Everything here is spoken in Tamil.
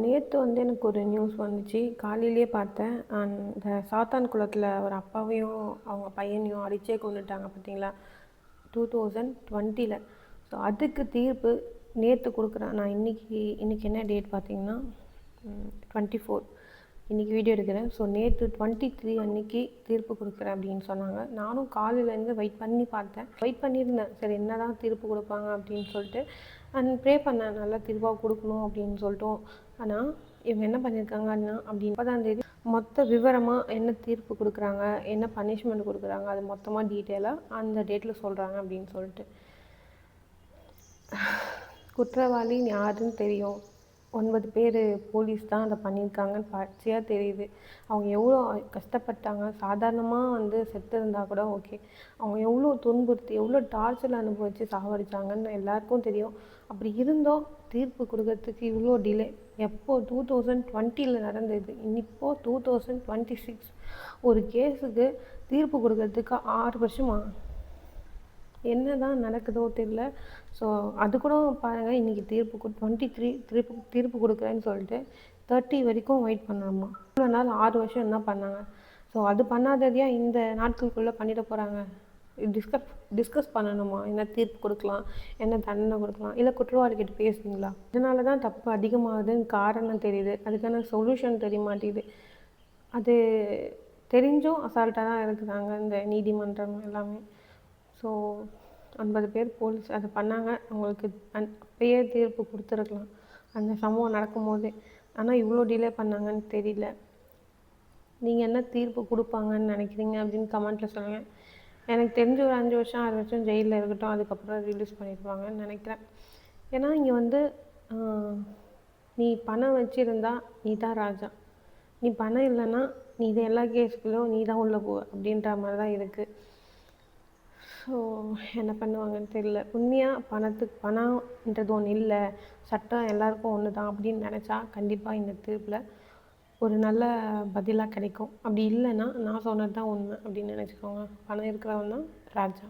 நேற்று வந்து எனக்கு ஒரு நியூஸ் வந்துச்சு. காலையிலேயே பார்த்தேன். அந்த சாத்தான் குளத்தில ஒரு அப்பாவையும் அவங்க பையனையும் அடிச்சே கொன்னுட்டாங்க பார்த்தீங்களா? 2020ல. ஸோ அதுக்கு தீர்ப்பு நேற்று கொடுக்குறேன். நான் இன்னைக்கு என்ன டேட் பார்த்தீங்கன்னா 24. இன்றைக்கி வீடியோ எடுக்கிறேன். ஸோ நேற்று 23 அன்னைக்கு தீர்ப்பு கொடுக்குறேன் அப்படின்னு சொன்னாங்க. நானும் காலையிலேருந்து வெயிட் பண்ணி பார்த்தேன். வெயிட் பண்ணியிருந்தேன். சரி என்ன தான் தீர்ப்பு கொடுப்பாங்க அப்படின்னு சொல்லிட்டு ப்ரே பண்ணேன். நல்லா தீர்ப்பாக கொடுக்கணும் அப்படின்னு சொல்லிட்டோம். ஆனால் இவங்க என்ன பண்ணியிருக்காங்கன்னா அப்படின்னு 30ஆம் தேதி மொத்த விவரமாக என்ன தீர்ப்பு கொடுக்குறாங்க, என்ன பனிஷ்மெண்ட் கொடுக்குறாங்க, அது மொத்தமாக டீட்டெயிலாக அந்த டேட்டில் சொல்கிறாங்க அப்படின்னு சொல்லிட்டு. குற்றவாளி யாருன்னு தெரியும். 9 பேர் போலீஸ் தான் அதை பண்ணியிருக்காங்கன்னு பச்சையாக தெரியுது. அவங்க எவ்வளோ கஷ்டப்பட்டாங்க. சாதாரணமாக வந்து செத்து இருந்தால் கூட ஓகே. அவங்க எவ்வளோ துன்புறுத்தி எவ்வளோ டார்ச்சர் அனுபவித்து சாவடிச்சாங்கன்னு எல்லாருக்கும் தெரியும். அப்படி இருந்தோம் தீர்ப்பு கொடுக்கறதுக்கு இவ்வளோ டிலே. எப்போ 2020ல் நடந்தது. இப்போது 2026 ஒரு கேஸுக்கு தீர்ப்பு கொடுக்கறதுக்கு 6 வருஷமா? என்ன தான் நடக்குதோ தெரியல. ஸோ அது கூட பாருங்கள், இன்றைக்கி தீர்ப்பு 23 தீர்ப்பு கொடுக்குறேன்னு சொல்லிட்டு 30 வரைக்கும் வெயிட் பண்ணணுமா? இவ்வளோ நாள் 6 வருஷம் என்ன பண்ணாங்க? ஸோ அது பண்ணாததையா இந்த நாட்களுக்குள்ளே பண்ணிட போகிறாங்க? டிஸ்கஸ் பண்ணணுமா? என்ன தீர்ப்பு கொடுக்கலாம், என்ன தண்டனை கொடுக்கலாம், இல்லை குற்றவாளிகிட்ட பேசுனீங்களா? இதனால தான் தப்பு அதிகமாகுதுன்னு காரணம் தெரியுது. அதுக்கான சொல்யூஷன் தெரிய மாட்டேங்குது. அது தெரிஞ்சும் அசால்ட்டாக தான் இருக்கிறாங்க இந்த நீதிமன்றம் எல்லாமே. ஸோ 50 பேர் போலீஸ் அதை பண்ணாங்க. அவங்களுக்கு அப்பயே தீர்ப்பு கொடுத்துருக்கலாம் அந்த சம்பவம் நடக்கும்போதே. ஆனால் இவ்வளோ டிலே பண்ணாங்கன்னு தெரியல. நீங்கள் என்ன தீர்ப்பு கொடுப்பாங்கன்னு நினைக்கிறீங்க அப்படின்னு கமெண்ட்டில் சொல்லுங்கள். எனக்கு தெரிஞ்ச ஒரு 5 வருஷம் 6 வருஷம் ஜெயிலில் இருக்கட்டும், அதுக்கப்புறம் ரிலீஸ் பண்ணிடுவாங்கன்னு நினைக்கிறேன். ஏன்னா இங்கே வந்து நீ பணம் வச்சுருந்தா நீ தான் ராஜா, நீ பணம் இல்லைன்னா நீ இது எல்லா கேஸுக்குள்ளும் நீ தான் உள்ளே போ அப்படின்ற மாதிரி தான் இருக்குது. ஸோ என்ன பண்ணுவாங்கன்னு தெரியல. உண்மையாக பணம்ன்றது ஒன்று இல்லை, சட்டம் எல்லாருக்கும் ஒன்று தான் அப்படின்னு நினச்சா கண்டிப்பாக இந்த தீர்ப்பில் ஒரு நல்ல பதிலாக கிடைக்கும். அப்படி இல்லைன்னா நான் சொன்னது தான் உண்மை அப்படின்னு நினச்சிக்கோங்க. பணம் இருக்கிறவன் தான் ராஜா.